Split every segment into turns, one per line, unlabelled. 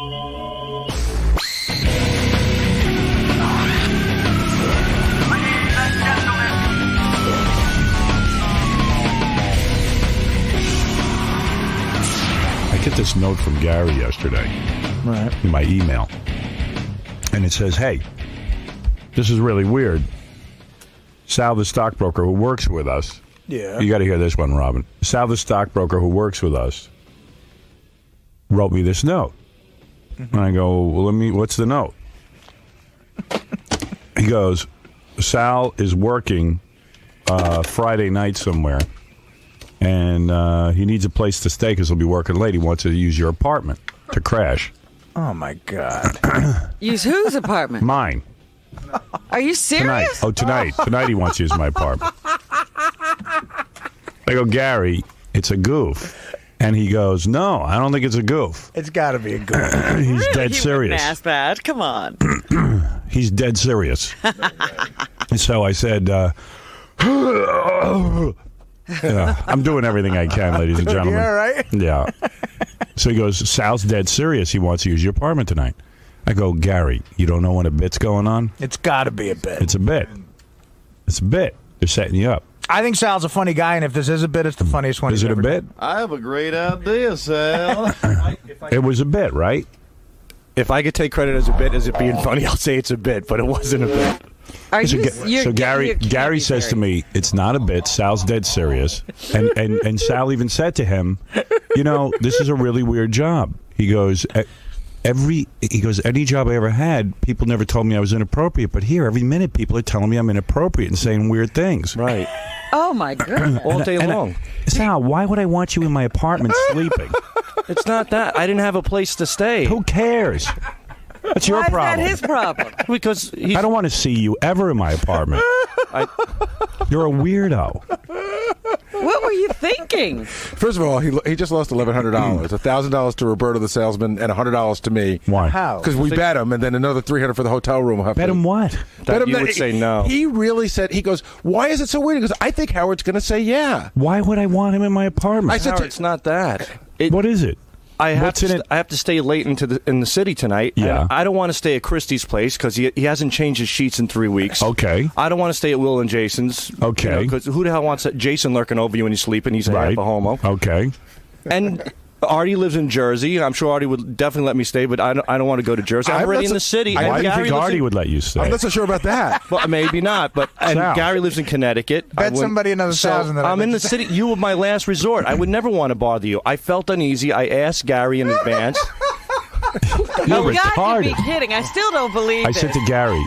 I get this note from Gary yesterday in my email, and it says, hey, this is really weird. Sal, the stockbroker who works with us.
Yeah.
You got to hear this one, Robin. Sal, the stockbroker who works with us, wrote me this note. And I go, well, what's the note? He goes, Sal is working Friday night somewhere, and he needs a place to stay because he'll be working late. He wants to use your apartment to crash.
Oh, my God.
Use whose apartment?
Mine.
Are you serious?
Tonight. Tonight he wants to use my apartment. I go, Gary, it's a goof. And he goes, no, I don't think it's a goof.
It's got to be a goof.
He's
Really?
dead
He
serious.
wouldn't ask that. Come on.
He's dead serious. And so I said, I'm doing everything I can, ladies and gentlemen.
Yeah, right?
Yeah. So he goes, Sal's dead serious. He wants to use your apartment tonight. I go, Gary, you don't know when a bit's going on?
It's got to be a bit.
It's a bit. It's a bit. They're setting you up.
I think Sal's a funny guy, and if this is a bit, it's the funniest one.
Is it a bit?
I have a great idea, Sal.
It was a bit, right?
If I could take credit as a bit, as it being funny, I'll say it's a bit, but it wasn't a bit.
So Gary says to me, it's not a bit. Sal's dead serious. And Sal even said to him, you know, this is a really weird job. He goes, any job I ever had, people never told me I was inappropriate. But here, every minute, people are telling me I'm inappropriate and saying weird things.
Right.
Oh, my goodness.
All day long.
Sal, why would I want you in my apartment sleeping?
It's not that. I didn't have a place to stay.
Who cares? That's your problem.
Why is that his problem?
Because
I don't want to see you ever in my apartment. You're a weirdo.
What were you thinking?
First of all, he just lost $1,100. $1,000 to Roberto the salesman and $100 to me.
Why?
How?
Because we bet him, and then another $300 for the hotel room.
Bet him what?
that you would say no.
He really said, he goes, why is it so weird? He goes, I think Howard's going to say yeah.
Why would I want him in my apartment?
I said,
Howard, it's not that.
What is it?
I have to stay late in the city tonight.
Yeah.
I don't want to stay at Christie's place because he hasn't changed his sheets in 3 weeks.
Okay.
I don't want to stay at Will and Jason's.
Okay.
Because who the hell wants Jason lurking over you when he's sleeping? He's half a homo.
Okay.
And Artie lives in Jersey. I'm sure Artie would definitely let me stay, but I don't want to go to Jersey. I'm already in the city.
Why do you think Artie would let you stay?
I'm not so sure about that.
Well, maybe not. But
Sal.
Gary lives in Connecticut.
Bet somebody another $1,000. that
I'm in the city. You were my last resort. I would never want to bother you. I felt uneasy. I asked Gary in advance.
You're
You gotta be
retarded.
kidding. I still don't believe
I said to Gary,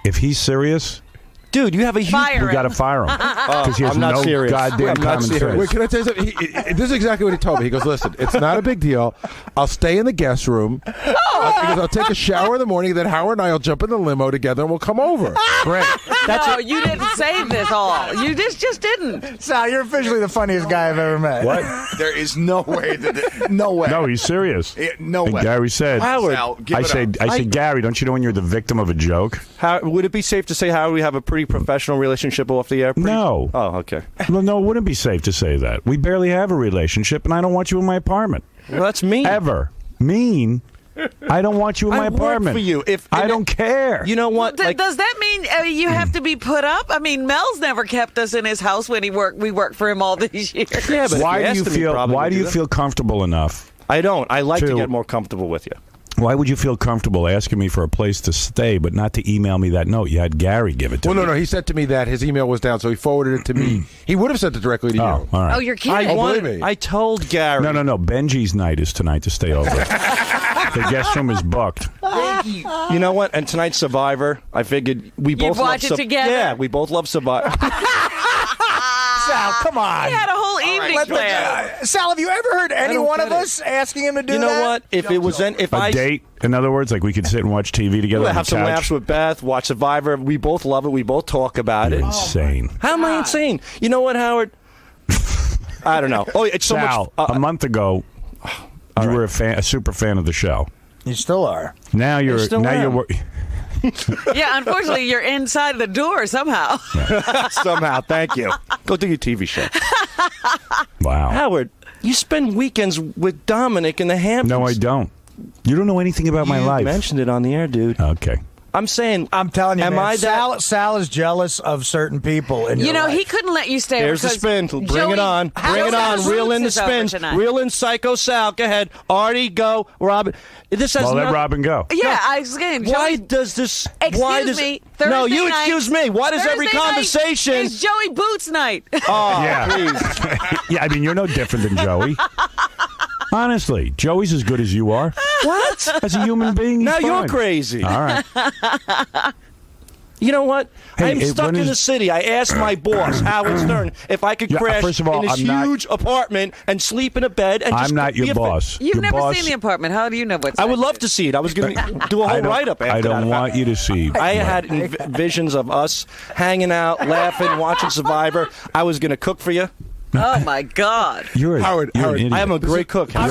if he's serious,
Dude, you have a huge...
Fire
we got to fire him. Because he has
I'm not
no
serious.
goddamn
I'm not
common
serious.
sense.
Wait, can I tell you something? This is exactly what he told me. He goes, listen, it's not a big deal. I'll stay in the guest room. Because I'll take a shower in the morning, then Howard and I will jump in the limo together and we'll come over.
Great.
No, you didn't say this all. You just didn't.
Sal, you're officially the funniest guy I've ever met.
What?
There is no way that no way.
No, he's serious.
No
And
way.
Gary said,
Howard,
Sal, give
I
it
said,
up.
Gary, don't you know when you're the victim of a joke?
Would it be safe to say, Howard, we have a pretty professional relationship off the air?
No.
Oh, okay.
Well, no, it wouldn't be safe to say that. We barely have a relationship, and I don't want you in my apartment.
Well, that's mean.
Ever. Mean? I don't want you in my
I work
apartment.
for you.
I don't care.
You know what?
Does that mean you have to be put up? I mean, Mel's never kept us in his house when we worked for him all these years.
Yeah, but
why do you feel comfortable enough?
I don't. I like to
to-
get more comfortable with you.
Why would you feel comfortable asking me for a place to stay, but not to email me that note? You had Gary give it to me.
Well, no. He said to me that his email was down, so he forwarded it to me. He would have sent it directly to you.
Oh, all right.
Oh, you're kidding.
believe me.
I told Gary.
No. Benji's night is tonight to stay over. The guest room is booked.
You know what? And tonight's Survivor, I figured we both
watch
love
it together?
Yeah, we both love Survivor.
Sal, come on.
He had a whole evening planned.
Sal, have you ever heard any
don't
one
get
of
it.
us asking him to do that?
You know what? If it was
A date, in other words, like we could sit and watch TV together
We'll
on the
have some
couch.
laughs with Beth, watch Survivor. We both love it. We both talk about it.
Insane.
How am I insane? You know what, Howard? I don't know. Oh, it's so
Sal,
much.
a month ago, you were a super fan of the show.
You still are.
Now you're
still am.
Yeah, unfortunately, you're inside the door somehow.
Somehow, thank you. Go do your TV show.
Wow.
Howard, you spend weekends with Dominic in the Hamptons.
No, I don't. You don't know anything about my life.
You mentioned it on the air, dude.
Okay.
I'm saying,
I'm telling you,
am
man,
I that?
Sal is jealous of certain people in your life.
He couldn't let you stay.
There's the spin. Bring it on. Bring it on. Reel in the spins. Reel in Psycho Sal. Go ahead. Artie, go. Robin. This has
let Robin go.
Yeah, I was saying.
Why does this?
Excuse me. Thursday
no, you
night,
excuse me. Why does every conversation?
It's Joey Boots night.
Oh,
yeah.
Please.
Yeah, I mean, you're no different than Joey. Honestly, Joey's as good as you are.
What?
As a human being, he's
now
fine.
you're crazy.
All right.
You know what?
Hey,
I'm stuck in the city. I asked my boss, Howard Stern, if I could crash
first of all,
in his huge apartment and sleep in a bed. And
I'm not your boss.
You've
your
never
boss,
seen the apartment. How do you know what's
I would love to see it. I was going to do a whole write-up after
I don't
that.
want you to see.
I had visions of us hanging out, laughing, watching Survivor. I was going to cook for you.
Oh my God!
Howard.
I am a great cook.
I'm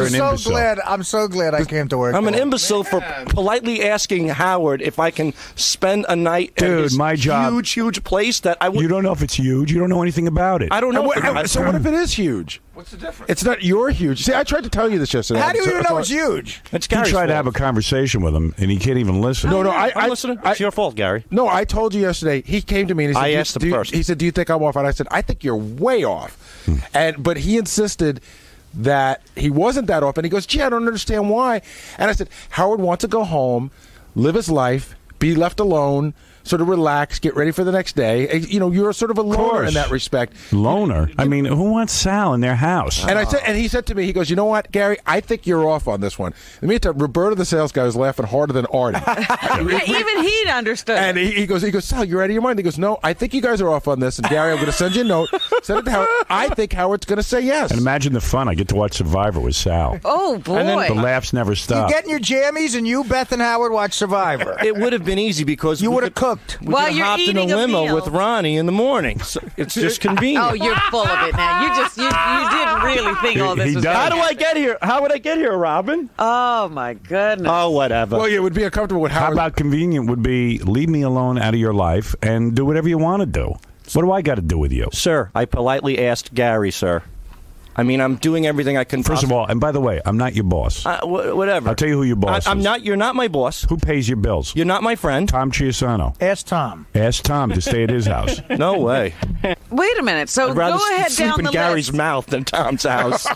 so glad I came to work.
I'm an imbecile for politely asking Howard if I can spend a night at his
my job.
huge place that I would.
You don't know if it's huge. You don't know anything about it.
I don't know.
So what if it is huge?
What's the difference?
It's not your huge. See, I tried to tell you this yesterday.
How do you even know it's huge?
It's
You
Gary's
try to
fault.
have a conversation with him, and he can't even listen.
No,
I'm listening. It's your fault, Gary.
No, I told you yesterday. He came to me and he said,
I asked him first.
He said, "Do you think I'm off?" And I said, "I think you're way off." But he insisted that he wasn't that off, and he goes, "Gee, I don't understand why." And I said, "Howard wants to go home, live his life, be left alone, sort of relax, get ready for the next day. You know, you're sort of a loner in that respect."
Loner? I mean, who wants Sal in their house?
And I said, and he said to me, he goes, "You know what, Gary? I think you're off on this one." Let me tell you, Roberta, the sales guy, was laughing harder than Artie.
Even he'd understood.
And he goes, Sal, you're out of your mind. He goes, "No, I think you guys are off on this. And Gary, I'm going to send you a note. Send it to Howard. I think Howard's going to say yes."
And imagine the fun. I get to watch Survivor with Sal.
Oh boy!
And then the laughs never
You
stop.
get in your jammies and you, Beth, and Howard watch Survivor.
It would have been easy because
You
we
would have
could-
cooked.
We
While
could have
you're
hopped in a
eating a
limo
meal.
with Ronnie in the morning. So it's just convenient.
Oh, you're full of it now. You didn't really think all this
He
was.
does.
How do I get here? How would I get here, Robin?
Oh my goodness!
Oh, whatever.
Well, it would be uncomfortable with
How
Howard.
about convenient would be leave me alone out of your life and do whatever you want to do. What do I got to do with you?
Sir, I politely asked Gary, sir. I mean, I'm doing everything I can.
First of all, and by the way, I'm not your boss.
Whatever.
I'll tell you who your boss
I'm
is.
not. You're not my boss.
Who pays your bills?
You're not my friend.
Tom Chiusano.
Ask Tom.
Ask Tom to stay at his house.
No way.
Wait a minute. So
I'd rather
go ahead
sleep
down
in
the
Gary's
list.
mouth than Tom's house.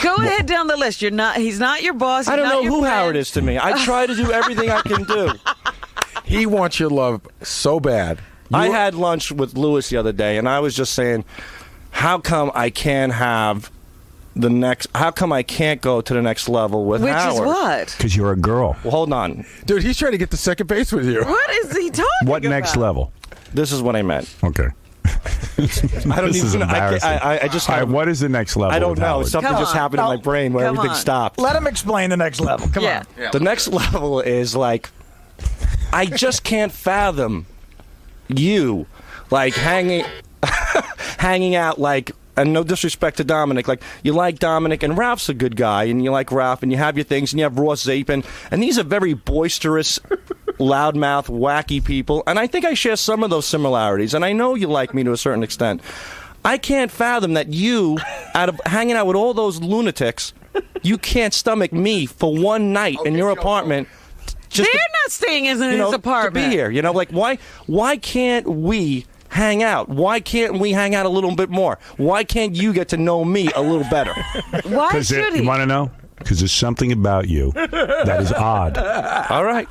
Go ahead down the list. You're not. He's not your boss.
I don't
He's
know
not your
who
friend.
Howard is to me. I try to do everything I can do.
He wants your love so bad.
I had lunch with Lewis the other day, and I was just saying, how come I can't have the next? How come I can't go to the next level with
Which
Howard?
is what?
Because you're a girl.
Well, hold on.
Dude, he's trying to get to second base with you.
What is he talking
What
about?
next level?
This is what I meant.
Okay.
I don't
This is
even.
embarrassing.
I just.
All right,
have-
what is the next level?
I don't
with
know.
Howard?
Something
Come
just
on.
happened in my brain where
Come
everything
on.
stopped.
Let him explain the next level. Come
Yeah.
on.
The next level is like, I just can't fathom you, like hanging out like. And no disrespect to Dominic, like you like Dominic and Ralph's a good guy, and you like Ralph, and you have your things, and you have Ross Zapin, and these are very boisterous, loudmouth, wacky people, and I think I share some of those similarities, and I know you like me to a certain extent. I can't fathom that you, out of hanging out with all those lunatics, you can't stomach me for one night in your apartment. Just
They're
to,
not staying in
you
his
know,
apartment.
to be here. You know, like why can't we hang out? Why can't we hang out a little bit more? Why can't you get to know me a little better?
Why should he?
You want to know? Because there's something about you that is odd.
All right.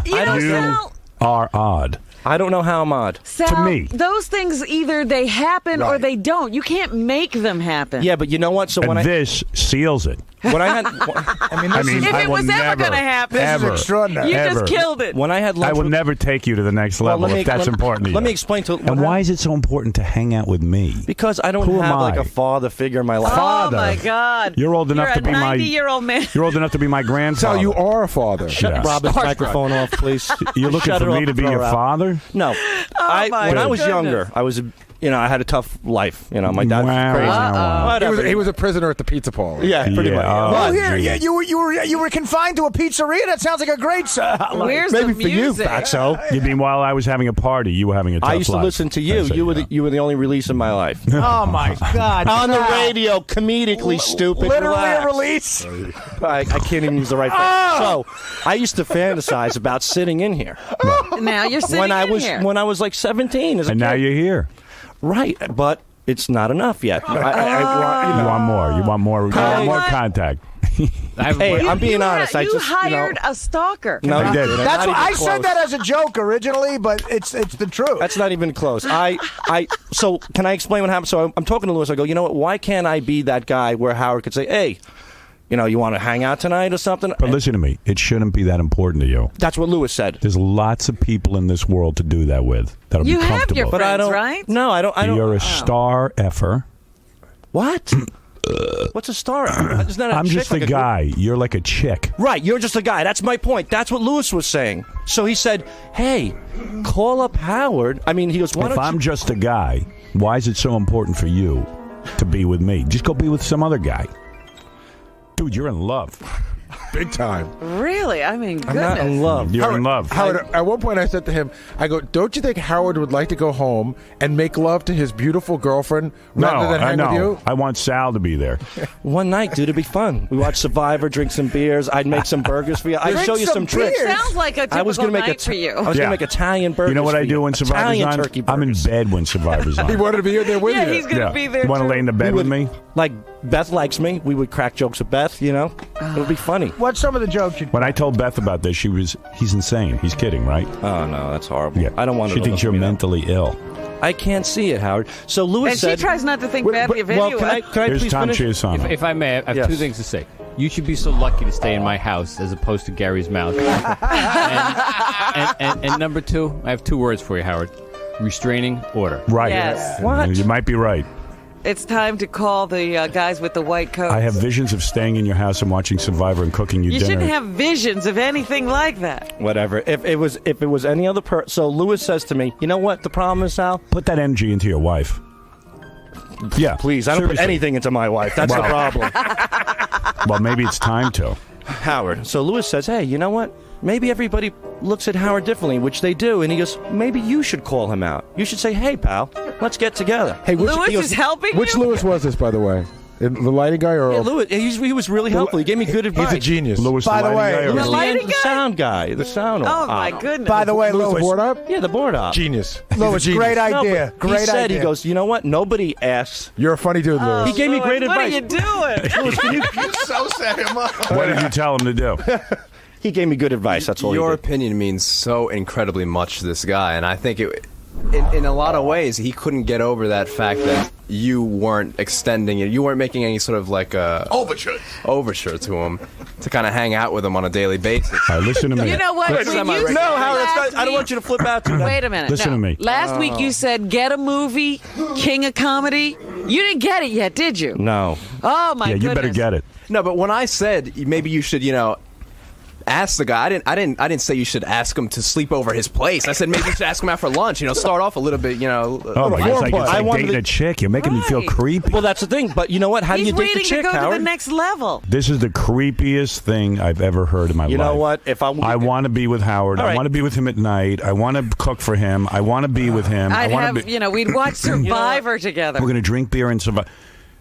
You know,
You
Sal,
are odd.
I don't know how I'm odd.
Sal,
to me.
those things either they happen or
Right.
they don't. You can't make them happen.
Yeah, but you know what? So when
And this seals it.
when I had
I mean,
I
this
mean,
is,
If
I
it
will
was ever
never,
gonna happen,
this is
ever,
extraordinary.
you
ever.
just killed it.
when I had lunch
I will
with,
never take you to the next level
let me-
if that's
let-
important to you.
let me explain to
And why is it so important to hang out with me?
because I don't
Who am
have like
I?
a father figure in my life.
Father.
Oh my God!
You're old enough to be my
90-year-old man.
You're old enough to be my grandfather.
Sal, you are a father.
Shut
Yeah.
Robin's microphone off, please.
You're looking
Shut
for
it
me
off
to be
and
your
throw her out.
father?
No.
my
When I was
goodness.
younger, I was I had a tough life. My dad was crazy.
He was a prisoner at the pizza parlor.
Yeah, pretty much.
Oh, you were confined to a pizzeria? That sounds like a great
Where's
Maybe
the
for you,
music?
Fatso.
You mean while I was having a party, you were having a tough
I used to
life.
listen to you. You were the only release in my life.
Oh, my God.
On the radio, comedically stupid.
Literally
Relax.
a release?
I can't even use the right thing. So, I used to fantasize about sitting in here.
Now you're sitting here.
When I was like 17 as a
And
kid.
now you're here.
Right, but it's not enough yet.
You want more. You want more. You want more contact.
Hey, I'm being honest.
You
I just
hired a stalker.
No,
I did.
That's what I said that as a joke originally, but it's the truth.
That's not even close. So can I explain what happened? So I'm talking to Lewis. I go, you know what? Why can't I be that guy where Howard could say, hey, you want to hang out tonight or something?
But listen to me. It shouldn't be that important to you.
That's what Lewis said.
There's lots of people in this world to do that with. That'll be
You have
comfortable.
your
But I
friends,
don't.
right?
No, I don't.
You're a star effer.
What? What's a star? Isn't that a
I'm
chick,
just a
like
guy. You're like a chick.
Right, you're just a guy. That's my point. That's what Lewis was saying. So he said, hey, call up Howard. I mean, he goes, why
If
don't
I'm
you...
just a guy, why is it so important for you to be with me? Just go be with some other guy. Dude, you're in love.
Big time.
Really? I mean, goodness.
I'm not in love.
You're in love.
Howard, at one point I said to him, I go, don't you think Howard would like to go home and make love to his beautiful girlfriend rather than hang with you?
I want Sal to be there.
One night, dude, it'd be fun. We watch Survivor, drink some beers. I'd make some burgers for you. I'd show you some tricks.
Sounds like a typical
I was gonna make
night for you.
I was going to make Italian burgers.
You know what I do when Survivor's
Italian
on?
turkey
I'm in
burgers.
bed when Survivor's on.
He wanted to be there with
Yeah,
you.
he's going to be there,
You want to
too.
lay in the bed with me?
Like, Beth likes me. We would crack jokes with Beth, It would be funny.
What's some of the jokes you
When I told Beth about this, he's insane. He's kidding, right?
Oh, no, that's horrible.
Yeah.
I don't want to
She thinks you're mentally ill.
I can't see it, Howard. So Lewis
And
said...
she tries not to think badly of
well,
anyone.
can I
Here's
please
Tom
finish?
Chiusano.
If I may, I have
Yes.
two things to say. You should be so lucky to stay in my house as opposed to Gary's mouth. and number two, I have two words for you, Howard. Restraining order.
Right.
Yes.
What?
You might be right.
It's time to call the guys with the white coats.
I have visions of staying in your house and watching Survivor and cooking you
You
dinner.
shouldn't have visions of anything like that.
Whatever. If it was any other person... So Lewis says to me, you know what the problem is, Sal?
Put that energy into your wife. Yeah.
Please, I don't
seriously.
put anything into my wife. That's the problem.
Well, maybe it's time to.
Howard. So Lewis says, hey, you know what? Maybe everybody looks at Howard differently, which they do. And he goes, maybe you should call him out. You should say, hey, pal, let's get together.
Hey,
Lewis
he goes,
is helping
Which
you?
Lewis was this, by the way? The lighting guy or
Yeah, Lewis, he was really helpful. He gave me good advice.
he's a genius.
Lewis,
By the
lighting
way,
guy or-
The lighting
The
guy?
sound guy. The sound.
Oh, my
op.
goodness.
By the way,
Lewis
Lewis,
board up?
Yeah, the board op.
Genius.
Lewis,
He's a
great
genius.
No,
idea.
but
Great
he said,
idea.
he goes, you know what? Nobody asks.
You're a funny dude, Lewis.
He gave me great
What
advice.
are you doing?
Lewis, can you...
So set him up.
What did you tell him to do?
He gave me good advice. That's all
Your
he did.
opinion means so incredibly much to this guy, and I think in a lot of ways, he couldn't get over that fact that you weren't extending it. You weren't making any sort of like a overture to him to kind of hang out with him on a daily basis.
All right, listen to me.
You know what?
Listen,
When you
no,
said
Howard, it's
last
not, I don't want you to flip out to that.
Wait a minute.
Listen
no.
to me.
Last week you said get a movie, king of comedy. You didn't get it yet, did you?
No.
Oh my
Yeah,
goodness.
you better get it.
No, but when I said maybe you should, ask the guy, I didn't say you should ask him to sleep over his place. I said maybe you should ask him out for lunch. Start off a little bit.
Oh my God, it's
I
like
wanted
dating
to-
a chick. You're making me feel
Right.
creepy.
Well, that's the thing. But you know what? How do
He's
you date
waiting
the chick,
to go
Howard?
to the next level.
This is the creepiest thing I've ever heard in my life.
You know what? If I
want to be with Howard.
All
I
right.
want to be with him at night. I want to cook for him. I want to be with him.
I'd
I want
have,
to be.
we'd watch Survivor together.
We're gonna drink beer and survive.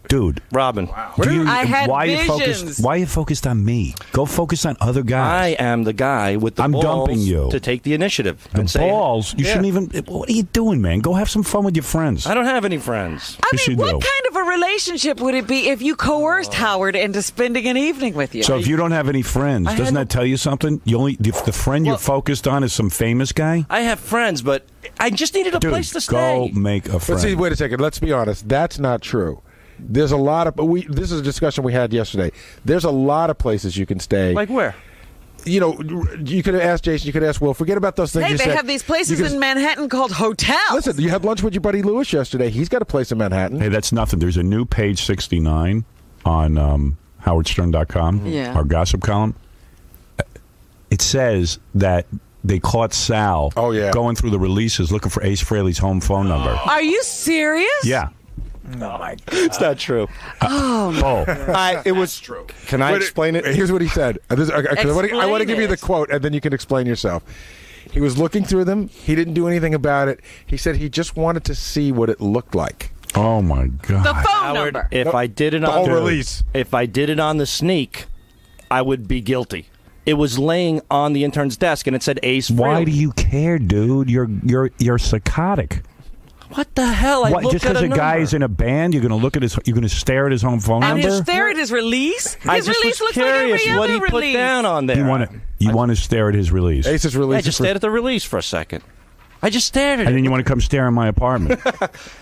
Dude,
Robin,
I had
why
visions.
Why are you focused on me? Go focus on other
I
guys.
am the guy with the
I'm
balls
dumping you.
to take the initiative
The
and say,
balls. You
Yeah.
shouldn't even. What are you doing, man? Go have some fun with your friends.
I don't have any friends.
I
Yes,
mean,
you
what
do.
kind of a relationship would it be if you coerced Howard into spending an evening with you?
So if you don't have any friends,
had
doesn't
no-
that tell you something? You only the friend you're
Well-
focused on is some famous guy.
I have friends, but I just needed a
Dude,
place to
go
stay.
make a
But
friend.
see, wait a second. Let's be honest. That's not true. There's a lot of this is a discussion we had yesterday. There's a lot of places you can stay.
Like where?
You could have asked Jason. You could ask Will. Forget about those things.
hey,
you
they
said.
have these places
You can-
in Manhattan called hotels.
Listen, you had lunch with your buddy Lewis yesterday. He's got a place in Manhattan.
Hey, that's nothing. There's a new page 69 on howardstern.com,
Yeah.
our gossip column. It says that they caught Sal going through the releases looking for Ace Frehley's home phone number.
Are you serious?
Yeah.
Oh my God.
It's not true.
It was true.
Can I explain it?
Here's what he said. I want to give you the quote, and then you can explain yourself. He was looking through them. He didn't do anything about it. He said he just wanted to see what it looked like.
Oh my God!
The phone number.
If I did it
the
on
whole release,
if I did it on the sneak, I would be guilty. It was laying on the intern's desk, and it said Ace Frehley.
Why do you care, dude? You're psychotic.
What the hell? I looked
just
at
because a guy's in a band, you're going to look at his, you're going to stare at his home phone number.
And stare at his release. His
was
release looks
curious
like every
what
other
he put
release.
down on there.
You want to stare at his release.
Ace's release.
I just stared at the release for a second. I just stared at it.
And then you want to come stare in my apartment.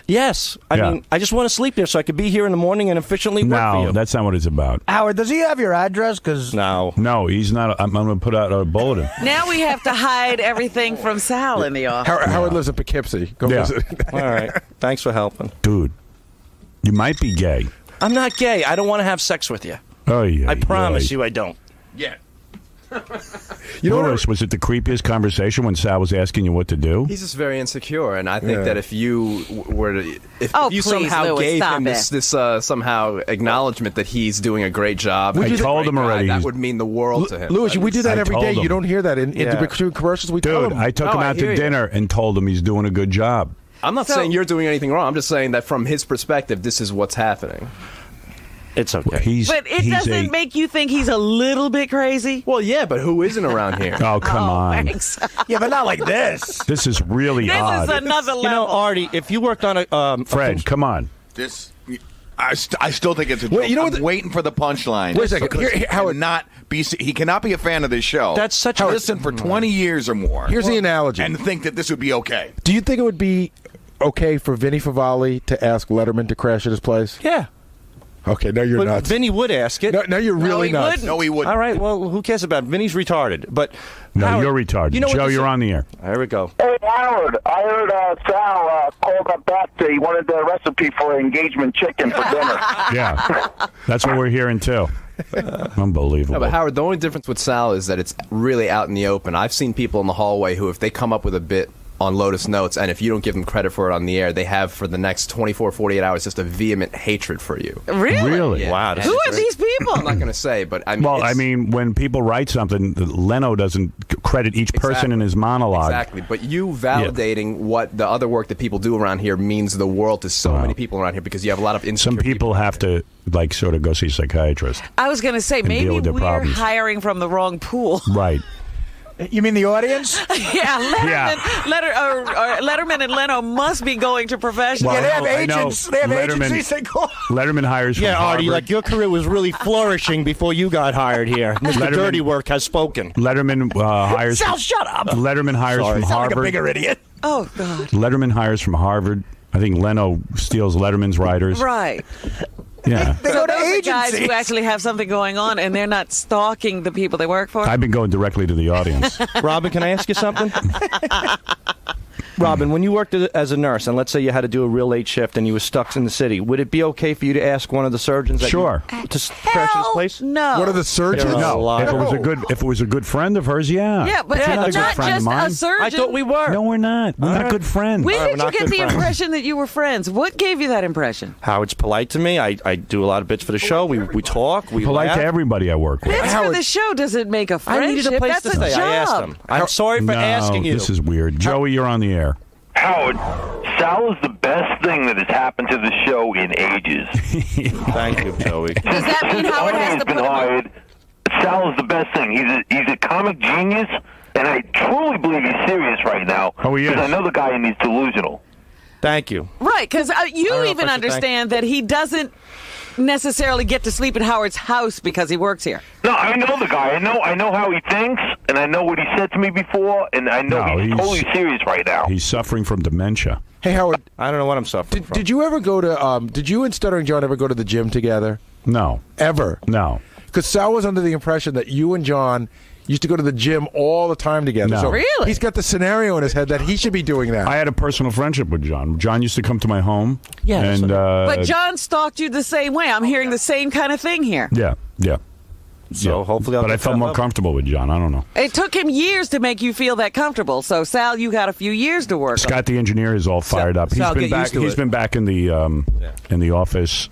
Yes. I mean, I just want to sleep there so I could be here in the morning and efficiently work for you.
No, that's not what it's about.
Howard, does he have your address?
No, he's not. I'm going to put out a bulletin.
Now we have to hide everything from Sal in the office.
Howard lives in Poughkeepsie. Go visit.
All right. Thanks for helping.
Dude, you might be gay.
I'm not gay. I don't want to have sex with you.
Oh, yeah.
I promise you I don't.
Yeah.
Louis, was it the creepiest conversation when Sal was asking you what to do?
He's just very insecure, and I think that if you were to, if you
please,
somehow
Louis,
gave
stop
him
it.
this somehow acknowledgement that he's doing a great job,
I told him already.
that would mean the world to him.
Louis, we do that every day.
told him.
You don't hear that in the commercials. We tell
Dude,
him.
I took him out to dinner and told him he's doing a good job.
I'm not saying you're doing anything wrong. I'm just saying that from his perspective, this is what's happening.
It's okay.
But it doesn't make you think he's a little bit crazy?
Well, yeah, but who isn't around here?
Oh, come on.
Thanks.
Yeah, but not like this.
This is really odd.
This is another level.
You know, Artie, if you worked on a...
Fred, come on.
I still think it's a joke.
Wait, you know
I'm waiting for the punchline.
Wait a second.
He cannot be a fan of this show.
That's such
a...
a...
Listen for 20 years or more.
Here's the analogy.
And think that this would be okay.
Do you think it would be okay for Vinny Favale to ask Letterman to crash at his place?
Yeah.
Okay, now you're
But
nuts.
Vinny would ask it.
No, you're really nuts.
No, he wouldn't.
All right, well, who cares about it? Vinny's retarded. But
No,
Howard,
you're retarded.
You know
Joe, you're on the air.
There we go.
Hey, Howard, I heard Sal called up back. He wanted the recipe for engagement chicken for dinner.
Yeah, that's what we're hearing, too. Unbelievable.
No, but Howard, the only difference with Sal is that it's really out in the open. I've seen people in the hallway who, if they come up with a bit on Lotus Notes, and if you don't give them credit for it on the air, they have for the next 24, 48 hours just a vehement hatred for you.
Really?
Yeah.
Wow.
Who are these people?
I'm not going to say, but I mean...
Well, I mean, when people write something, Leno doesn't credit each person in his monologue.
Exactly, but you validating what the other work that people do around here means the world to so many people around here, because you have a lot of insecure
Some people have to, like, sort of go see a psychiatrist.
I was going to say, maybe
deal with their
we're
problems.
hiring from the wrong pool.
Right.
You mean the audience?
Yeah, Letterman and Leno must be going to professionals.
Well,
Yeah, they have
I know.
agents. They have
Letterman-
agencies they call.
Letterman hires from
Yeah, Artie,
Harvard.
like your career was really flourishing before you got hired here. Mr.
Letterman-
Dirty Work has spoken.
Letterman hires.
Sal, shut up.
Letterman hires from
Sound like a
Harvard.
bigger idiot.
Oh, God.
Letterman hires from Harvard. I think Leno steals Letterman's writers.
Right.
Yeah.
They go to
those are guys
agencies.
who actually have something going on, and they're not stalking the people they work for?
I've been going directly to the audience.
Robin, can I ask you something? Robin, when you worked as a nurse, and let's say you had to do a real late shift and you were stuck in the city, would it be okay for you to ask one of the surgeons that
Sure.
to crash his place?
No.
What are the surgeons?
There are a
No,
lot
if it
of
was a
people.
good, if it was a good friend of hers, yeah.
Yeah, but
You're not a good
not
friend of
just
mine.
a surgeon.
I thought we were.
No, we're not. We're not good friends.
When
All right,
did
we're
you
not
get
good
the
friends.
impression that you were friends? What gave you that impression?
Howard's polite to me. I do a lot of bits for the show. We talk. We
Polite
laugh.
to everybody I work with.
That's for the show. Does it make a
I
friendship?
needed a place
That's
to
a
stay.
job.
I asked him. I'm sorry for
No,
asking you.
this is weird. Joey, you're on the air.
Howard, Sal is the best thing that has happened to the show in ages.
Thank you, Joey.
Does that mean Howard has to
been
put him on?
hired. Sal is the best thing. He's a comic genius, and I truly believe he's serious right now.
Oh, he is.
Because I know the guy, and he's delusional.
Thank you.
Right, because you
know if
even
I should
understand that he doesn't necessarily get to sleep at Howard's house because he works here.
No, I know the guy. I know how he thinks, and I know what he said to me before, and I know
No,
he's
he's-
totally serious right now.
He's suffering from dementia.
Hey, Howard,
I don't know what I'm suffering from.
did you ever go to? Did you and Stuttering John ever go to the gym together?
No.
Ever?
No.
Because Sal was under the impression that you and John used to go to the gym all the time together.
No.
So
Really?
he's got the scenario in his head that he should be doing that.
I had a personal friendship with John. John used to come to my home.
Yeah, that's
And,
But John stalked you the same way. I'm hearing the same kind of thing here.
yeah, yeah.
So hopefully,
but I felt more comfortable with John. I don't know.
It took him years to make you feel that comfortable. So Sal, you got a few years to work.
Scott, the engineer, is all fired up.
Sal,
He's been back in the office.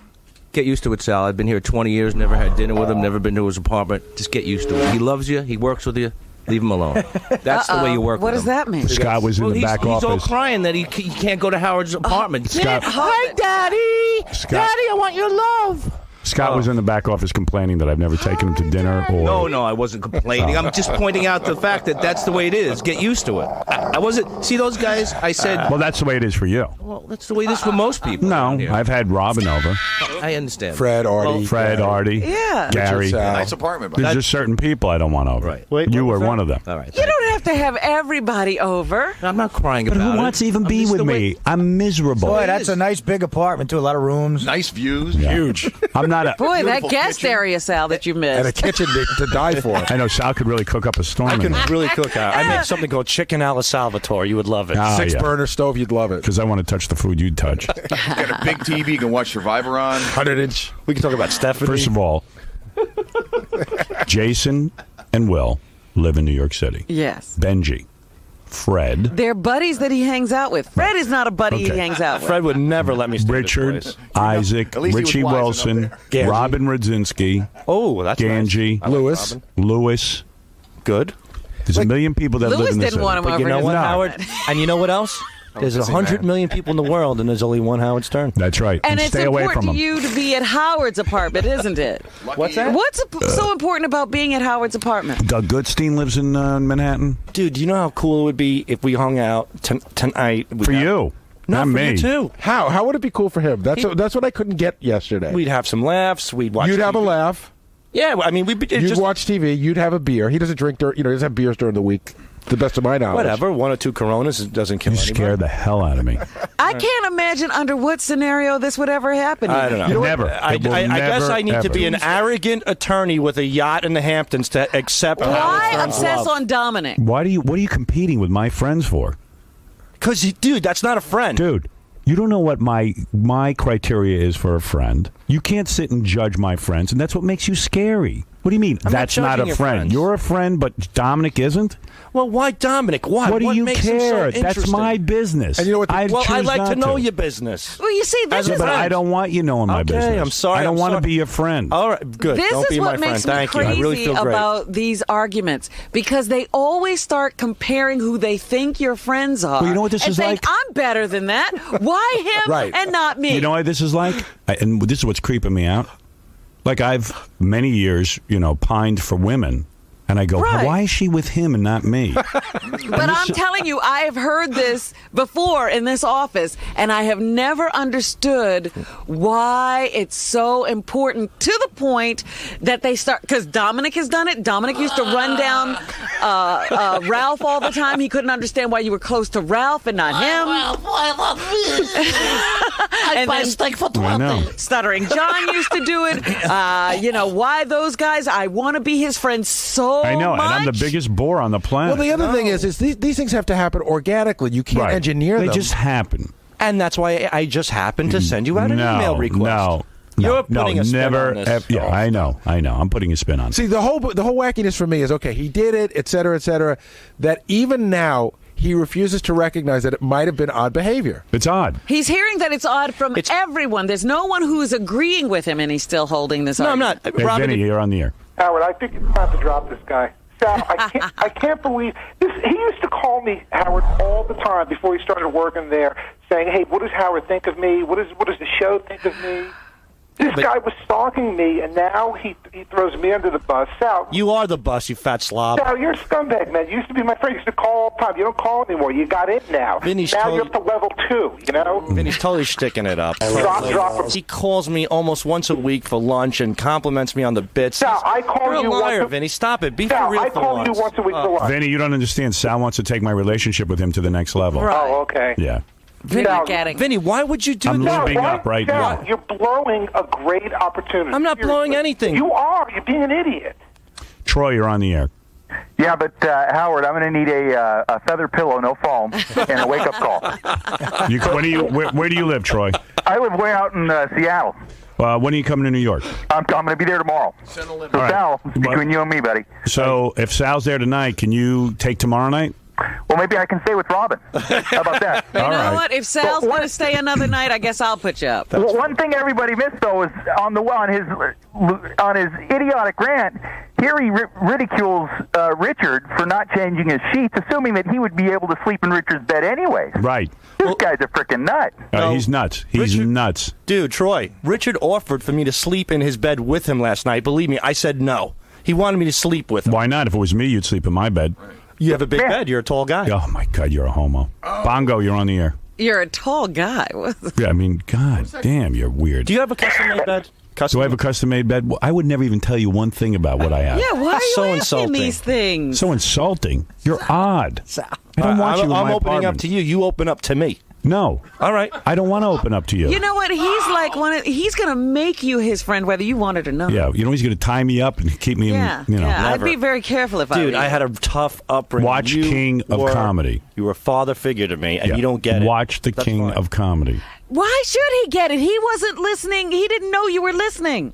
Get used to it, Sal. I've been here 20 years, never had dinner with him, never been to his apartment. Just get used to it. He loves you. He works with you. Leave him alone. That's the way you work
What
with
does that mean?
Scott was in the back office.
He's all crying that he can't go to Howard's apartment.
Scott,
Hi, Daddy.
Scott-
Daddy, I want your love.
Scott was in the back office complaining that I've never taken him to dinner. Or
No, I wasn't complaining. I'm just pointing out the fact that that's the way it is. Get used to it. I wasn't. See those guys? I said.
Well, that's the way it is for you.
Well, that's the way it is for most people.
No, I've had Robin over.
I understand.
Fred, Artie.
Fred, Artie.
Yeah.
Gary.
Nice apartment.
There's just certain people I don't want over.
Right.
You were one of them.
All right.
You don't have to have everybody over.
I'm not crying
But
about it.
who wants to even
I'm
be
just
with
the way-
me? I'm miserable.
Boy, that's a nice big apartment, too. A lot of rooms.
Nice views.
Huge.
I'm not a.
Boy, that
Beautiful
guest
kitchen.
area, Sal, that you
And a
missed.
kitchen to die for.
I know Sal could really cook up a storm.
I can really cook out. I make something called chicken alla Salvatore. You would love it.
Ah,
Six
yeah.
burner stove, you'd love it.
Because I want to touch the food you'd touch.
Got a big TV you can watch Survivor on.
100-inch.
We can talk about Stephanie.
First of all, Jason and Will live in New York City.
Yes.
Benji, Fred,
They're buddies that he hangs out with. Fred is not a buddy he
Okay.
hangs out with.
Fred would never let me stay at his
Richard,
place.
Isaac,
At least he was
Richie
wise enough
Wilson,
there.
Robin Radzinski,
Oh, that's
Ganji,
nice. I like
Lewis.
Robin.
Lewis.
Good.
There's a million people that live
Lewis
in the
didn't
city.
want him
But
over
you know
his
what,
apartment.
Howard? And you know what else? There's
busy
100
man.
million people in the world, and there's only one Howard Stern.
That's right.
And it's
stay away from
important to
him.
you to be at Howard's apartment, isn't it?
What's that?
What's so important about being at Howard's apartment?
Doug Goodstein lives in Manhattan.
Dude, you know how cool it would be if we hung out tonight?
For you.
No,
Not
for
me.
you too.
How would it be cool for him? That's what I couldn't get yesterday.
We'd have some laughs. We'd watch.
You'd have a
TV.
laugh.
Yeah, I mean, we'd be
You'd
just
watch TV. You'd have a beer. He doesn't drink. He doesn't have beers during the week. To the best of my knowledge.
whatever. 1 or 2 Coronas doesn't kill
You
anybody.
scared the hell out of me.
I can't imagine under what scenario this would ever happen.
I don't know.
You know what? Never.
I
It will
guess
never,
I need
ever.
to be an arrogant attorney with a yacht in the Hamptons to accept Howard
Why
Stern's
obsess
love.
on Dominic?
What are you competing with my friends for?
Because, dude, that's not a friend.
Dude, you don't know what my criteria is for a friend. You can't sit and judge my friends, and that's what makes you scary. What do you mean?
I'm not
That's not
judging
a
your
friend.
friends.
You're a friend, but Dominic isn't?
Well, why Dominic? Why?
What do you
makes him so
care? That's
interesting?
my business.
And you know what?
I
Well, I
choose
like
not
to know your business.
Well, you see, this
As a
is
But I
friend.
don't want you knowing my
Okay,
business.
I'm sorry,
I don't
I'm
want to
sorry.
be your friend.
All right, good.
This
Don't
is
be my
what
friend.
makes me
Thank you. I
crazy
really feel great.
about these arguments because they always start comparing who they think your friends are.
Well, you know what this
and
is
think,
like?
I'm better than that. Why him
Right.
and not me?
You know what this is like? And this is what's creeping me out. Like I've many years, pined for women. And I go,
Right.
why is she with him and not me?
But I'm telling you, I have heard this before in this office, and I have never understood why it's so important to the point that they start. Because Dominic has done it. Dominic used to run down Ralph all the time. He couldn't understand why you were close to Ralph and not him.
I love you. I buy steak for
I know.
Stuttering John used to do it. Why those guys? I want to be his friend so
I know,
much.
and I'm the biggest bore on the planet.
Well, the other thing is these things have to happen organically. You can't
Right.
engineer
They
them.
just happen.
And that's why I just happened to send you out an
no,
email request.
No,
You're putting a spin
never.
on this.
Yeah, I know. I'm putting a spin on it.
See, the whole wackiness for me is, okay, he did it, et cetera, that even now he refuses to recognize that it might have been odd behavior.
It's odd.
He's hearing that it's odd from everyone. There's no one who is agreeing with him, and he's still holding this
No, I'm
argument.
not.
Hey,
Robin,
Vinny, you're on the air.
Howard, I think it's time to drop this guy. Sal, I can't believe this. He used to call me, Howard, all the time before he started working there, saying, "Hey, what does Howard think of me? What does the show think of me?" This guy was stalking me, and now he throws me under the bus. Sal,
you are the bus, you fat slob.
Sal, you're a scumbag, man. You used to be my friend. You used to call all the time. You don't call anymore. You got in now.
Vinny's
now
told-
you're up to level 2, you know?
Vinny's totally sticking it up.
Drop.
He calls me almost once a week for lunch and compliments me on the bits.
Sal, I call
You're
you
a liar,
once a-
Vinny. Stop it. Be
Sal,
for real
I
for
call
once.
you once a week for lunch.
Vinny, you don't understand. Sal wants to take my relationship with him to the next level.
Oh, okay.
Yeah.
Vinny,
Sal,
Vinny, why would you do
I'm
that?
lubing up right
Sal,
now.
You're blowing a great opportunity.
I'm not blowing
Seriously.
anything.
You are. You're being an idiot.
Troy, you're on the air.
Yeah, but Howard, I'm going to need a feather pillow, no foam, and a wake-up call.
Where do you live, Troy?
I live way out in Seattle.
When are you coming to New York?
I'm going to be there tomorrow. So,
right.
Sal, between you and me, buddy.
So if Sal's there tonight, can you take tomorrow night?
Well, maybe I can stay with Robin. How about that?
You know what? If Sal's going to stay another night, I guess I'll put you up.
Well, one thing everybody missed, though, is on his idiotic rant, here he ridicules Richard for not changing his sheets, assuming that he would be able to sleep in Richard's bed anyways.
Right.
This guy's a freaking nut.
He's nuts. He's nuts.
Dude, Troy, Richard offered for me to sleep in his bed with him last night. Believe me, I said no. He wanted me to sleep with him.
Why not? If it was me, you'd sleep in my bed.
You have a big bed. You're a tall guy.
Oh, my God, you're a homo. Bongo, you're on the air.
You're a tall guy.
Yeah, I mean, God damn, you're weird.
Do you have a custom-made bed?
Do I have a custom-made bed? Well, I would never even tell you one thing about what I have.
Yeah, why are you
So
asking
insulting.
these things?
So insulting. You're odd. I don't want you in my
I'm opening
apartment.
up to you. You open up to me.
No.
All right.
I don't want to open up to you.
You know what? He's like he's going to make you his friend, whether you want it or not.
Yeah, he's going to tie me up and keep me in,
Yeah,
you know.
yeah. I'd
never.
be very careful if I were
Dude,
you.
I had a tough upbringing.
Watch King of Comedy.
You were a father figure to me, and
Yeah.
you don't get it.
Watch the
That's
King
fine.
of Comedy.
Why should he get it? He wasn't listening. He didn't know you were listening.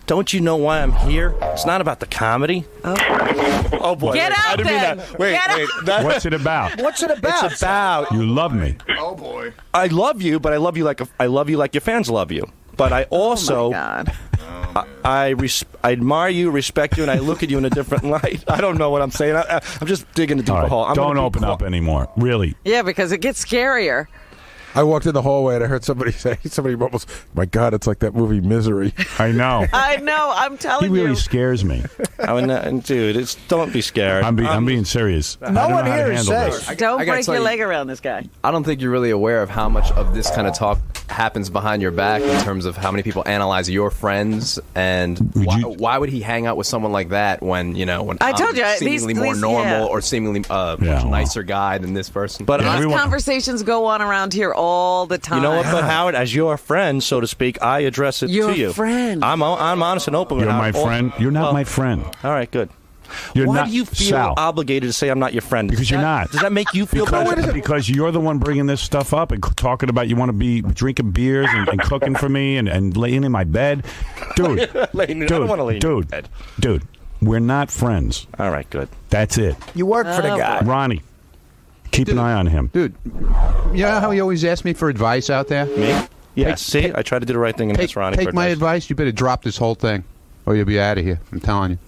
Don't you know why I'm here? It's not about the comedy. Oh boy!
Get out
I didn't mean
then.
that. Wait,
Get
wait. That,
What's it about?
What's it about?
it's about.
You love me.
Oh boy.
I love you, but I love you like your fans love you. But I also,
Oh my God.
I admire you, respect you, and I look at you in a different light. I don't know what I'm saying. I'm just digging a deeper
All right,
hole. I'm
don't
gonna be
open up anymore. Really.
Yeah, because it gets scarier.
I walked in the hallway and I heard somebody almost, my God, it's like that movie Misery.
I know.
I know. I'm
He
telling
really
you.
scares me.
Dude, don't be scared.
I'm being serious. I don't know
one
how to
here is
handle
safe.
this.
Don't
I gotta
break
tell
your
you-
leg around this guy.
I don't think you're really aware of how much of this kind of talk happens behind your back in terms of how many people analyze your friends and why would he hang out with someone like that when
I
I'm
told you,
seemingly more
these-
normal
yeah.
or seemingly much nicer guy than this person.
But
These conversations go on around here all the time.
you know what, but Howard, as your friend, so to speak, I address it
Your
to you.
friend.
I'm honest and open.
You're
with
my
Howard.
friend. You're not
Well,
my friend.
All right, good.
You're
Why
not,
do you feel
Sal,
obligated to say I'm not your friend?
because you're not.
Does that make you feel better?
Because you're the one bringing this stuff up and talking about you want to be drinking beers and cooking for me and laying in my bed. Dude,
I don't want to lay in your bed.
Dude, we're not friends.
All right, good.
That's it.
You work for the guy.
Ronnie, keep an eye on him.
Dude, you know how he always asks me for advice out there?
Me? Yeah, see? I tried to do the right thing and ask Ronnie for
Take my
advice.
advice. You better drop this whole thing, or you'll be out of here. I'm telling you.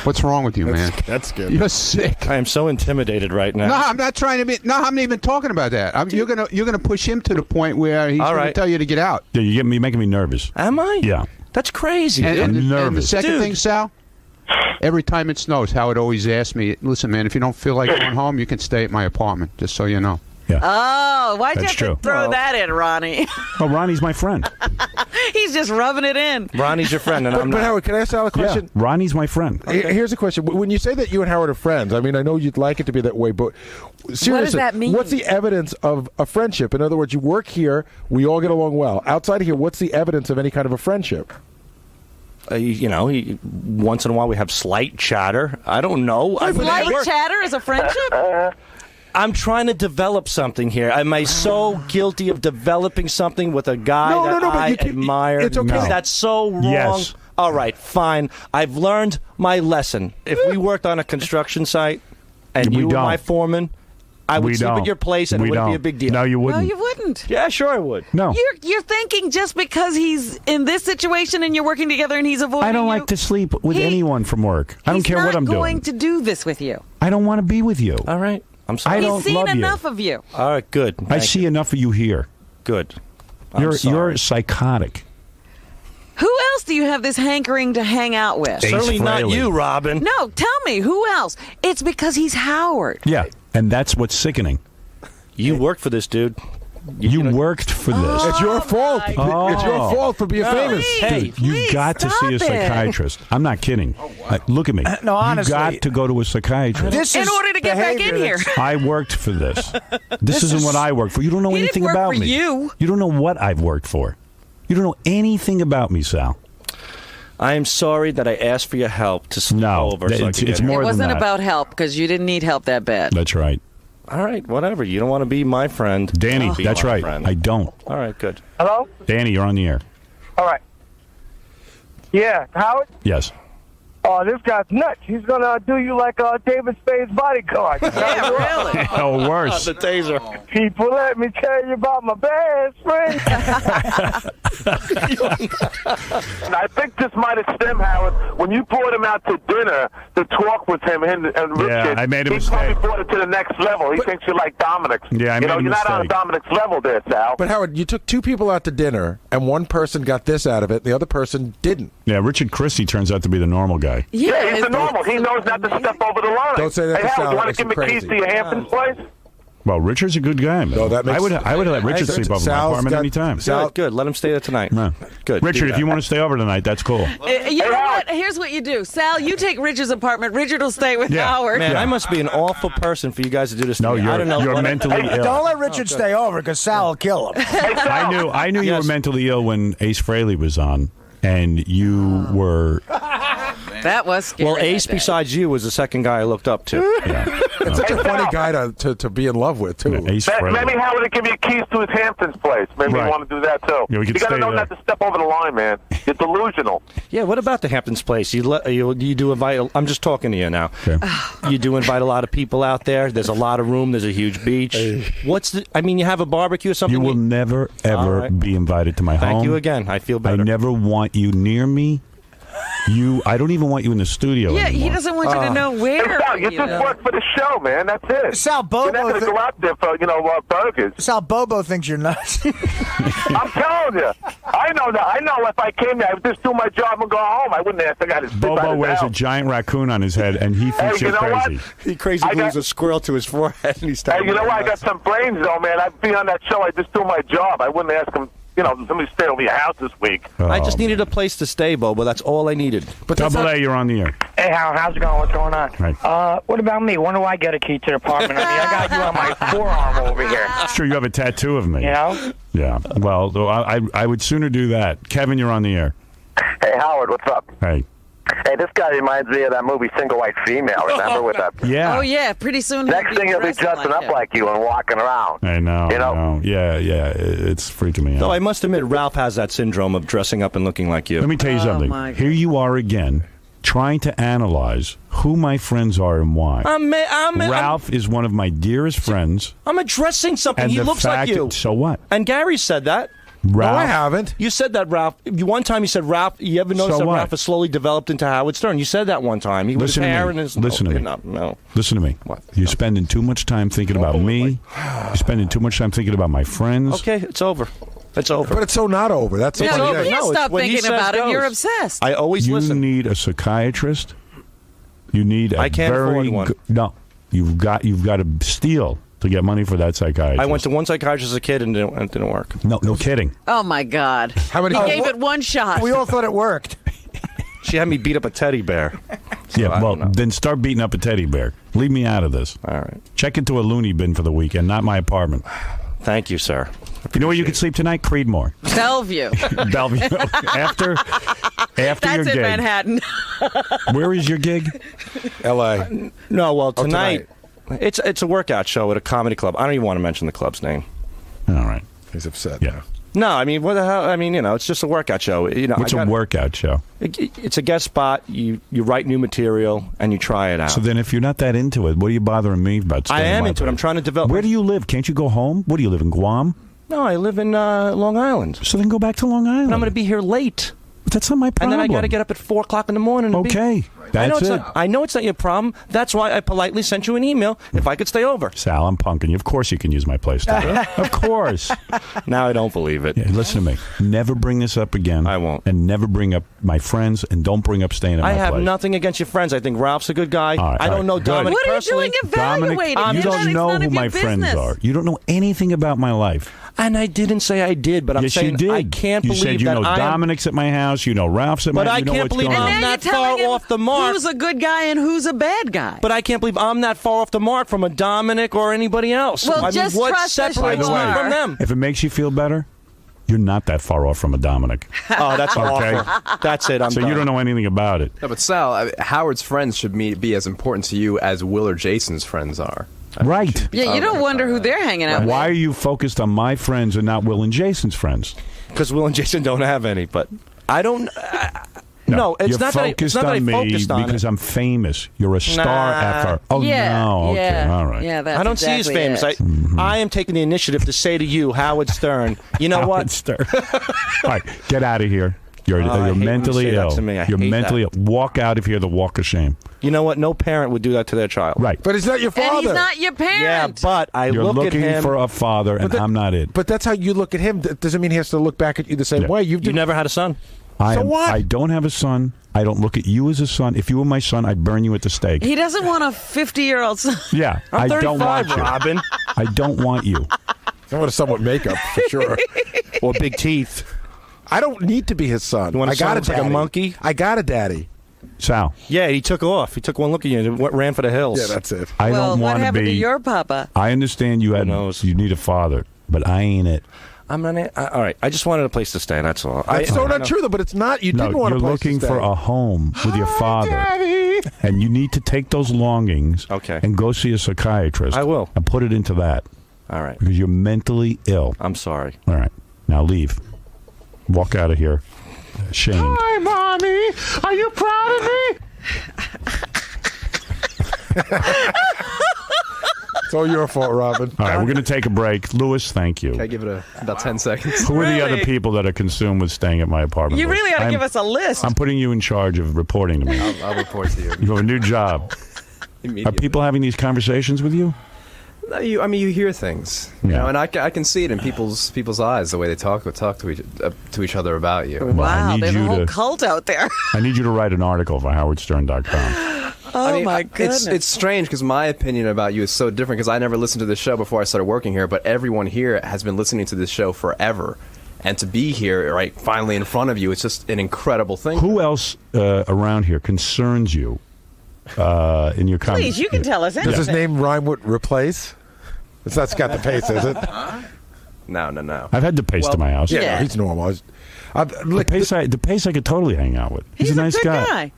What's wrong with you, man?
That's good.
You're sick.
I am so intimidated right now.
No, I'm not trying to be. No, I'm not even talking about that. You're gonna push him to the point where he's
All
gonna
right.
tell you to get out.
Yeah, you're making me nervous.
Am I?
Yeah.
That's crazy.
And,
dude.
and,
I'm
and the
nervous.
second
Dude.
thing, Sal, every time it snows, Howard always asks me, listen, man, if you don't feel like going home, you can stay at my apartment, just so you know.
Oh, why'd you
That's
have to
true.
throw that in, Ronnie?
Oh, Ronnie's my friend.
He's just rubbing it in.
Ronnie's your friend, and I'm
But
not.
Howard, can I ask Sal a question?
Yeah, Ronnie's my friend.
Here's a question. When you say that you and Howard are friends, I mean, I know you'd like it to be that way, but seriously,
that mean?
what's the evidence of a friendship? In other words, you work here, we all get along well. Outside of here, what's the evidence of any kind of a friendship?
Once in a while we have slight chatter. I don't know.
Light chatter is a friendship?
I'm trying to develop something here. Am I so guilty of developing something with a guy
No,
that
but
I
you can-
admire?
it's okay.
Is that so wrong?
Yes.
All right, fine. I've learned my lesson. If we worked on a construction site and
We
you were
don't.
my foreman, I would
We
sleep
don't.
at your place and
We
it wouldn't be
don't.
a big deal.
No, you
No,
wouldn't.
you wouldn't.
Yeah, sure I would.
No.
You're thinking just because he's in this situation and you're working together and he's avoiding
I don't
you,
like to sleep with
He-
anyone from work. I don't
he's
care what I'm
not going
doing.
to do this with you.
I don't want to be with you.
All right. I'm sorry.
I
He's
don't
seen
love you.
enough of you.
All right, good.
I
Thank
see
you.
enough of you here.
Good. I'm
You're
sorry.
psychotic.
Who else do you have this hankering to hang out with?
Ace
Certainly not
Frehley.
you, Robin.
No, tell me, who else? It's because he's Howard.
Yeah, and that's what's sickening.
You work for this, dude.
You worked for this.
It's your fault.
Oh.
It's your fault for being famous.
Hey,
Dude, you got to see a
stop it.
psychiatrist. I'm not kidding. Look at me.
No, honestly.
You got to go to a psychiatrist.
This
In
is
order to get back in
behavior
here.
that's-
I worked for this. This isn't what I work for. You don't know
He
anything
didn't work
about
for
me.
you.
You don't know what I've worked for. You don't know anything about me, Sal.
I am sorry that I asked for your help to sleep
No,
over. So I
it's
could get
more
here.
It
than
wasn't
that.
about help because you didn't need help that bad.
That's right.
All right, whatever. You don't want to be my friend.
Danny,
Be
that's
my
right.
friend.
I don't.
All right, good.
Hello?
Danny, you're on the air.
All right. Yeah, Howard?
Yes.
Oh, this guy's nuts. He's going to do you like David Spade's bodyguard.
Yeah, really.
Oh, worse.
The taser.
People, let me tell you about my best friend.
I think this might have stemmed, Howard, when you brought him out to dinner to talk with him and Richard.
Yeah, I made a mistake.
He probably brought it to the next level. He thinks you like Dominic's.
Yeah, I made a
you're
mistake.
not on Dominic's level there, Sal.
But Howard, you took two people out to dinner, and one person got this out of it, the other person didn't.
Yeah, Richard Christie turns out to be the normal guy.
Yeah, he's the normal. He knows not to step over the line.
Don't say that
Hey,
to
Howard,
Sal.
you want
Makes
to give
him
me keys
crazy.
to your Hamptons place?
Well, Richard's a good guy, man.
No, that makes-
I would let Richard sleep over my
Sal's
apartment
got-
anytime.
Good. Let him stay there tonight.
No.
Good.
Richard, if you want to stay over tonight, that's cool.
You know what? Here's what you do. Sal, you take Richard's apartment. Richard will stay with
Yeah.
Howard.
Man, I must be an awful person for you guys to do this to
No,
me. I don't know.
you're mentally ill.
Don't let Richard stay over because Sal will kill him.
I knew you were mentally ill when Ace Frehley was on, and you were.
That was scary.
Well, Ace, besides you, was the second guy I looked up to.
It's such a funny guy to be in love with, too.
Ace Frehley.
Maybe Howard will give you keys to his Hamptons place. Maybe
Right.
you want to do that, too.
Yeah, we could
you got to
stay
know
there.
not to step over the line, man. You're delusional.
Yeah, what about the Hamptons place? You do invite. I'm just talking to you now.
Okay.
You do invite a lot of people out there. There's a lot of room. There's a huge beach. You have a barbecue or something?
You will never, ever be invited to my home.
Thank you again. I feel better.
I never want you near me. I don't even want you in the studio
Yeah,
anymore.
he doesn't want you to know where.
Hey, Sal, you just work for the show, man. That's it.
Sal, Bobo
You're not going to go out there for, burgers.
Sal, Bobo thinks you're nuts.
I'm telling you. I know that. I know if I came there, I would just do my job and go home. I wouldn't ask the guy to sit by
Bobo
his
wears a
house.
giant raccoon on his head, and he thinks
Hey, you
you're
know
crazy.
what?
He crazy glues a squirrel to his forehead, and he's
Hey, you know what? I got some brains, though, man. I'd be on that show. I just do my job. I wouldn't ask him, somebody stay over your house this week.
I just needed a place to stay, Bobo. That's all I needed.
But Double A, you're on the air.
Hey, how's it going? What's going on?
Right.
What about me? When do I get a key to the apartment? I mean, I got you on my forearm over here.
It's true, you have a tattoo of me.
You know?
Yeah. Well, I would sooner do that. Kevin, you're on the air.
Hey, Howard, what's up?
Hey.
Hey, this guy reminds me of that movie Single White Female, remember? With that?
Yeah.
Oh, yeah. Pretty soon
Next thing he'll be dressing up like you and walking around.
I know.
You know?
I know. Yeah. It's freaking me out.
Though I must admit, Ralph has that syndrome of dressing up and looking like you.
Let me tell you something. Here you are again, trying to analyze who my friends are and why. Ralph is one of my dearest friends.
I'm addressing something.
And
He
the
looks like
fact-
you.
So what?
And Gary said that.
Ralph?
No, I haven't.
You said that, Ralph. One time you said, Ralph, you ever notice
So
that
what?
Ralph has slowly developed into Howard Stern? You said that one time. He was
Listen to
hair
me.
and his...
Listen to me.
No.
Listen to me.
What?
You're spending too much time thinking about me. You're spending too much time thinking about my friends.
Okay, it's over. It's over.
But it's so not over. That's the
No,
funny
you
thing.
can't
No, it's
stop
what he
thinking
says
about it.
goes.
You're obsessed.
I always
You
listen.
need a psychiatrist. You need a
I can't
very
afford one.
No, you've got to steal to get money for that psychiatrist.
I went to one psychiatrist as a kid and it didn't work.
No kidding.
Oh, my God.
How many?
He gave it one shot.
We all thought it worked.
She had me beat up a teddy bear.
Yeah,
I
well,
don't know.
then start beating up a teddy bear. Leave me out of this.
All right.
Check into a loony bin for the weekend, not my apartment.
Thank you, sir.
You know where you can sleep tonight? Creedmoor.
Bellevue.
Bellevue. After
That's
your
in
gig.
Manhattan.
Where is your gig?
L.A.
No, well,
tonight.
It's a workout show at a comedy club. I don't even want to mention the club's name.
All right.
He's upset.
Yeah.
No, I mean, what the hell? I mean, it's just a workout show.
What's a workout show?
It's a guest spot. You write new material and you try it out.
So then if you're not that into it, what are you bothering me about?
I
staying
am
my
into it.
place?
I'm trying to develop.
Where do you live? Can't you go home? What do you live in, Guam?
No, I live in Long Island.
So then go back to Long Island.
And I'm going to be here late.
But that's not my problem.
And then I got to get up at 4 o'clock in the morning. And
Okay. That's it.
I know it's not your problem. That's why I politely sent you an email if I could stay over.
Sal, I'm punking you. Of course you can use my place. Of course.
Now I don't believe it.
Yeah, listen to me. Never bring this up again.
I won't.
And never bring up my friends, and don't bring up staying at my
I have
place.
nothing against your friends. I think Ralph's a good guy.
All right,
I don't know
good.
Dominic
What are you
personally.
doing evaluating?
Dominic, you
It's
don't know
none
who
of
my
your
friends
business.
are. You don't know anything about my life.
And I didn't say I did, but I'm
Yes,
saying
you did.
I can't
you
believe
said you
that
know
I am.
Dominic's at my house. You know Ralph's at my
But
house.
I
You know
can't
what's
believe
going
I'm
on.
And now
that
you're telling
far
him
off the mark.
who's a good guy and who's a bad guy.
But I can't believe I'm that far off the mark from a Dominic or anybody else.
Well,
I mean,
just
what
trust us
separates
you
me
are.
from them?
If it makes you feel better, you're not that far off from a Dominic.
Oh, that's
Okay.
awful. That's it. I'm
So
done.
you don't know anything about it.
No, but Sal, Howard's friends should be as important to you as Will or Jason's friends are.
Right.
Yeah, you don't wonder who they're hanging out with.
Why are you focused on my friends and not Will and Jason's friends?
because Will and Jason don't have any. But I don't. No, it's not that I focused on
because I'm famous. You're a star actor. Oh
yeah,
no, okay,
yeah,
all right.
Yeah, that's
I don't see you as famous. I am taking the initiative to say to you, Howard Stern. You know what?
Stern. All right, get out of here. You're mentally ill. You're mentally ill. Walk out of here. The walk of shame.
You know what? No parent would do that to their child.
Right,
but he's not your father.
And he's not your parent.
Yeah, but
You're
look at him.
looking for a father, and I'm not it.
But that's how you look at him. That doesn't mean he has to look back at you the same way.
You never had a son.
I don't have a son. I don't look at you as a son. If you were my son, I'd burn you at the stake.
He doesn't want a 50-year-old son.
Yeah,
I'm 35,
I don't want you.
Robin.
I don't want you.
I want a son with makeup for sure,
or big teeth.
I don't need to be his son.
You want
I got a
like a monkey?
I got a daddy.
Sal.
Yeah, he took off. He took one look at you and ran for the hills.
Yeah, that's it.
I don't want
what
to
happened
be.
to your papa?
I understand you need a father, but I ain't it.
I'm not. All right. I just wanted a place to stay. That's all.
That's so not true, though. But it's not. You didn't want a place to stay.
You're looking for a home with your father, and you need to take those longings and go see a psychiatrist.
I will.
And put it into that.
All right.
Because you're mentally ill.
I'm sorry.
All right. Now leave. Walk out of here. Shamed.
Hi, Mommy. Are you proud of me?
It's all your fault, Robin.
All right, we're going to take a break. Lewis, thank you.
Can I give it about 10 seconds?
Who are the other people that are consumed with staying at my apartment?
You really ought to give us a list.
I'm putting you in charge of reporting to me.
I'll report to you.
You have a new job. Are people having these conversations with you?
I mean, you hear things, you know, and I can see it in people's eyes the way they talk to each other about you.
Well,
wow, there's a whole cult out there.
I need you to write an article for HowardStern.com.
Oh my goodness!
It's strange because my opinion about you is so different because I never listened to this show before I started working here, but everyone here has been listening to this show forever. And to be here, right, finally in front of you, it's just an incredible thing.
Who else around here concerns you in your comments?
Please, you can tell us anything.
Does his name rhyme with replace? It's not Scott DePace, is it?
No.
I've had DePace to my house.
Yeah, no, he's normal.
DePace I could totally hang out with. He's a nice
good guy.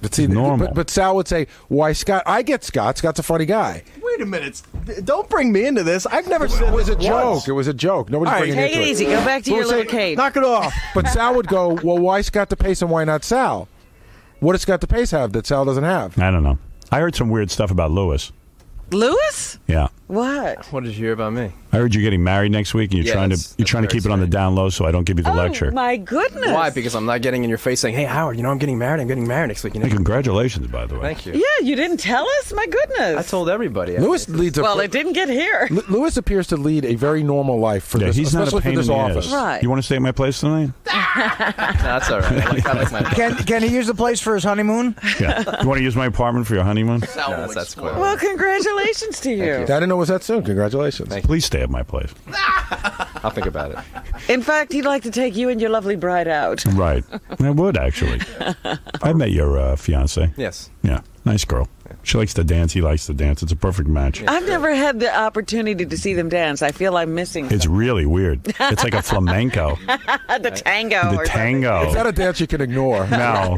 But see,
normal.
But Sal would say, "Why Scott? I get Scott. Scott's a funny guy."
Wait a minute! Don't bring me into this. I've never said
it was a
this
joke.
once.
It was a joke. Nobody's bringing
Take
into
it easy. Go back to your little cage.
Knock it off.
But Sal would go, "Well, why Scott DePace and why not Sal? What does Scott DePace have that Sal doesn't have?"
I don't know. I heard some weird stuff about Lewis.
Lewis?
Yeah.
What?
What did you hear about me?
I heard you're getting married next week, and you're trying to keep it on the down low, so I don't give you the lecture.
Oh my goodness!
Why? Because I'm not getting in your face saying, "Hey, Howard, you know I'm getting married. I'm getting married next week." You know?
Hey, congratulations, by the way.
Thank you.
Yeah, you didn't tell us. My goodness!
I told everybody.
Lewis leads a
Well, it didn't get here.
Lewis appears to lead a very normal life for this,
he's not a
especially
pain
for this
in the
office.
ass.
Right.
You want to stay at my place tonight?
That's all right. I like my
Can he use the place for his honeymoon?
Yeah. You want to use my apartment for your honeymoon?
No, that's cool.
Well, congratulations to you.
I didn't know it was that soon. Congratulations.
Please stay at my place.
I'll think about it.
In fact, he'd like to take you and your lovely bride out.
Right. I would, actually. I met your fiance.
Yes.
Yeah. Nice girl. She likes to dance. He likes to dance. It's a perfect match.
I've never had the opportunity to see them dance. I feel I'm missing
It's really weird. It's like a flamenco.
the tango.
The tango.
It's not a dance you can ignore.
No.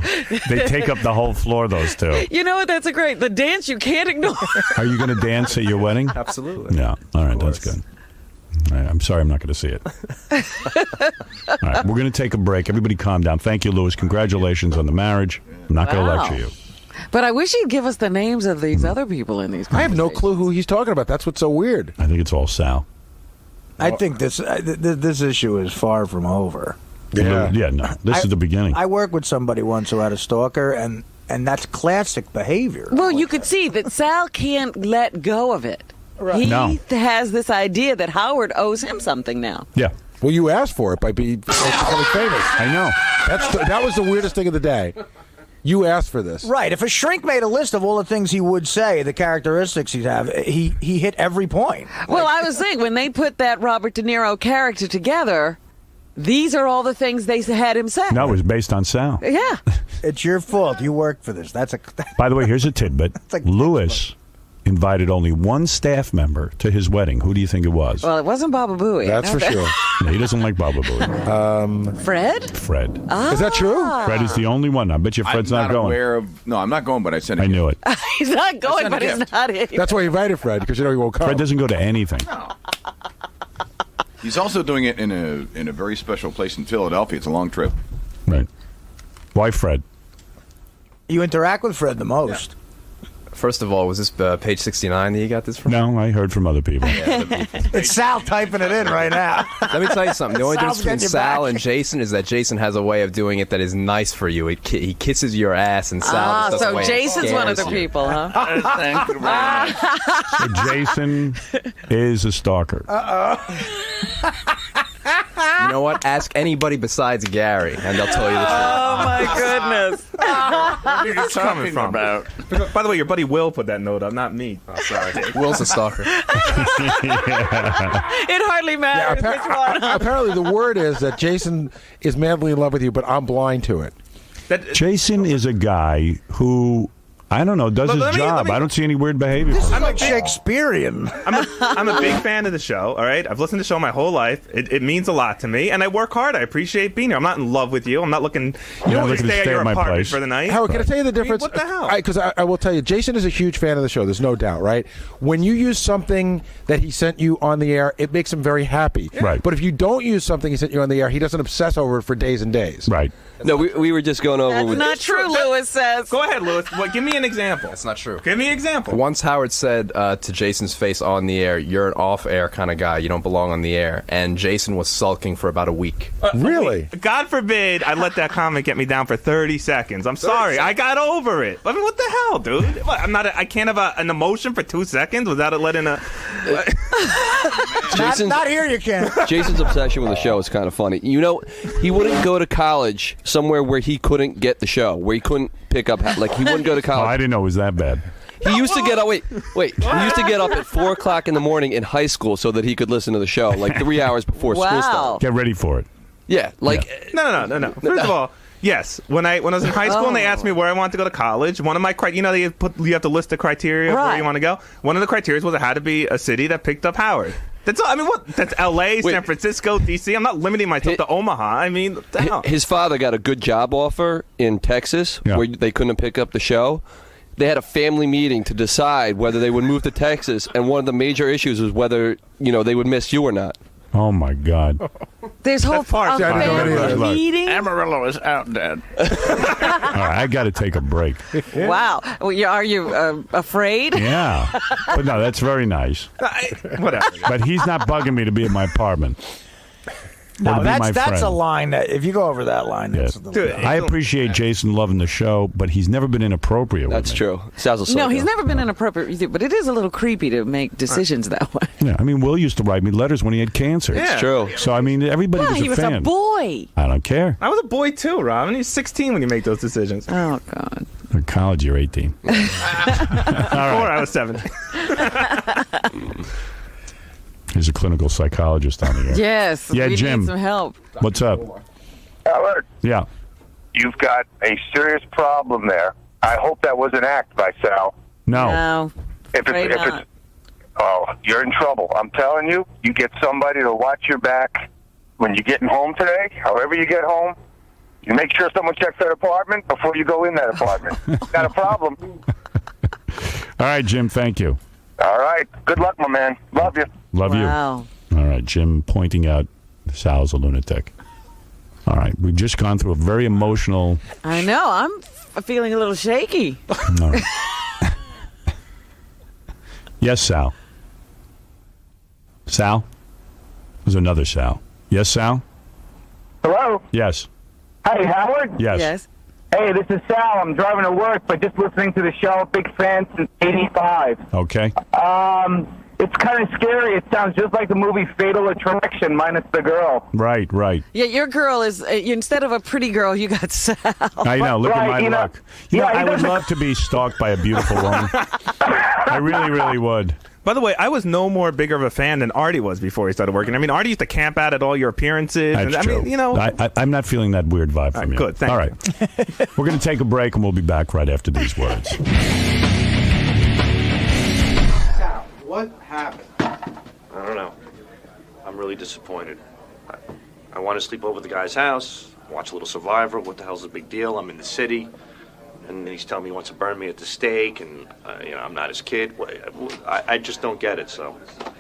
They take up the whole floor, those two.
You know what? That's a great. The dance you can't ignore.
Are you going to dance at your wedding?
Absolutely.
Yeah. All right. That's good. All right, I'm sorry I'm not going to see it. All right, we're going to take a break. Everybody calm down. Thank you, Lewis. Congratulations on the marriage. I'm not going to lecture you.
But I wish he'd give us the names of these other people in these
I have no clue who he's talking about. That's what's so weird.
I think it's all Sal.
I think this issue is far from over.
Yeah. Yeah, no. This is the beginning.
I worked with somebody once who had a stalker, and that's classic behavior.
Well, you could see that Sal can't let go of it. Right. He has this idea that Howard owes him something now.
Yeah.
Well, you asked for it by becoming famous.
I know.
That was the weirdest thing of the day. You asked for this.
Right. If a shrink made a list of all the things he would say, the characteristics he'd have, he hit every point.
Well, I was saying, when they put that Robert De Niro character together, these are all the things they had him say.
No, it was based on Sal.
Yeah.
It's your fault. You worked for this.
By the way, here's a tidbit. Lewis invited only one staff member to his wedding. Who do you think it was?
Well, it wasn't Baba Booey.
That's for sure.
He doesn't like Baba Booey.
Fred?
Fred.
Ah.
Is that true?
Fred is the only one. I bet you Fred's not going.
No, I'm not going, but I sent it.
I knew it.
He's not going, but he's not in.
That's why you invited Fred, because you know he won't come.
Fred doesn't go to anything.
He's also doing it in a very special place in Philadelphia. It's a long trip.
Right. Why Fred?
You interact with Fred the most.
First of all, was this page 69 that you got this from?
No, I heard from other people.
It's Sal typing it in right now.
Let me tell you something. The only
Sal's
difference between
getting you
Sal
back.
and Jason is that Jason has a way of doing it that is nice for you. He kisses your ass, and Sal just does a
so
way it
Jason's one of the
scares you.
people, huh?
Thank you very much.
So Jason is a stalker.
You know what? Ask anybody besides Gary, and they'll tell you the truth.
Oh my goodness!
Where are you coming from? By the way, your buddy Will put that note up, not me. Oh, sorry.
Will's a stalker.
It hardly matters which one.
Apparently, the word is that Jason is madly in love with you, but I'm blind to it.
Jason is a guy who, I don't know, does his job. I don't see any weird behavior.
This is
from him.
like Shakespearean.
I'm a big fan of the show, all right? I've listened to the show my whole life. It means a lot to me, and I work hard. I appreciate being here. I'm not in love with you. I'm not looking, to stay at your apartment for the night.
Howard, can I tell you the difference?
What the hell?
Because I will tell you, Jason is a huge fan of the show. There's no doubt, right? When you use something that he sent you on the air, it makes him very happy.
Right.
But if you don't use something he sent you on the air, he doesn't obsess over it for days and days.
Right.
No, we were just going over
That's
with.
not true, Lewis says.
Go ahead, Lewis. Give me an example.
That's not true.
Give me an example.
Once Howard said to Jason's face on the air, "You're an off-air kind of guy. You don't belong on the air." And Jason was sulking for about a week.
Really?
God forbid I let that comment get me down for 30 seconds. I'm sorry. I got over it. I mean, what the hell, dude? What, I can't have an emotion for 2 seconds without it letting a...
Not here you can.
Jason's obsession with the show is kind of funny. You know, he wouldn't go to college somewhere where he couldn't get the show, where he couldn't pick up, like he wouldn't go to
Oh,
college.
I didn't know it was that bad.
He used to get up. Wait. He used to get up at 4 o'clock in the morning in high school so that he could listen to the show, like 3 hours before school started.
Get ready for it.
Yeah, like
No. First of all, yes. When I was in high school and they asked me where I wanted to go to college, one of my you have to list the criteria of where you want to go. One of the criteria was it had to be a city that picked up Howard. That's all. I mean, what? That's L.A., San Francisco, D.C. I'm not limiting myself to Omaha. I mean, what the hell?
His father got a good job offer in Texas where they couldn't pick up the show. They had a family meeting to decide whether they would move to Texas, and one of the major issues was whether they would miss you or not.
Oh my God!
There's whole family meeting.
Amarillo is out, Dad.
All right, I got to take a break.
Wow. Well, are you afraid?
Yeah, but no, that's very nice.
Whatever.
But he's not bugging me to be in my apartment.
No, that's a line that if you go over that line,
Yes. I appreciate Jason loving the show, but he's never been inappropriate with me.
That's true. Sounds
No, he's never been inappropriate with you, but it is a little creepy to make decisions that way.
Yeah, I mean, Will used to write me letters when he had cancer.
Yeah. It's
true.
So, I mean, everybody
Yeah,
was a
he was
fan.
a boy.
I don't care.
I was a boy too, Robin. You're 16 when you make those decisions.
Oh, God.
In college, you're 18.
Or I was 7.
He's a clinical psychologist on the air.
Yes.
Yeah,
we
Jim.
need some help.
What's up?
Howard,
Yeah.
you've got a serious problem there. I hope that was an act by Sal.
No.
If it's you're in trouble. I'm telling you, you get somebody to watch your back when you're getting home today, however you get home. You make sure someone checks that apartment before you go in that apartment. Got a problem.
All right, Jim, thank you.
All right. Good luck, my man. Love you.
Love you.
Wow.
All right, Jim pointing out Sal's a lunatic. All right, we've just gone through a very emotional...
I know. I'm feeling a little shaky.
All right. Yes, Sal. Sal? There's another Sal. Yes, Sal?
Hello?
Yes.
Hi, Howard?
Yes.
Hey, this is Sal. I'm driving to work, but just listening to the show. Big fan since '85.
Okay.
It's kind of scary. It sounds just like the movie Fatal Attraction, minus the girl.
Right.
Yeah, your girl is, instead of a pretty girl, you got Sal.
I know. Look at my luck.
Yeah,
I would love to be stalked by a beautiful woman. I really, really would.
By the way, I was no more bigger of a fan than Artie was before he started working. I mean, Artie used to camp out at all your appearances.
That's true. I'm not feeling that weird vibe from you.
Good, thank
you. All right. We're going to take a break, and we'll be back right after these words.
Sal, what happened?
I don't know. I'm really disappointed. I want to sleep over at the guy's house, watch a little Survivor. What the hell's the big deal? I'm in the city. And he's telling me he wants to burn me at the stake, and I'm not his kid. I just don't get it. So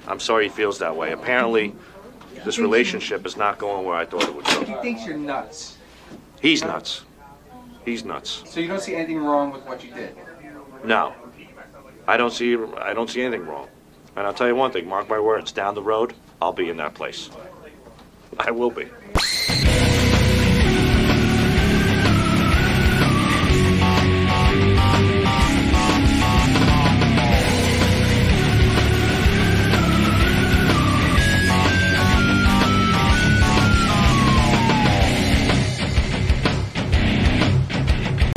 I'm sorry he feels that way. Apparently, This relationship is not going where I thought it would
He
go.
thinks you're nuts.
He's nuts. He's nuts.
So you don't see anything wrong with what you did?
No, I don't see anything wrong. And I'll tell you one thing, mark my words, down the road, I'll be in that place. I will be.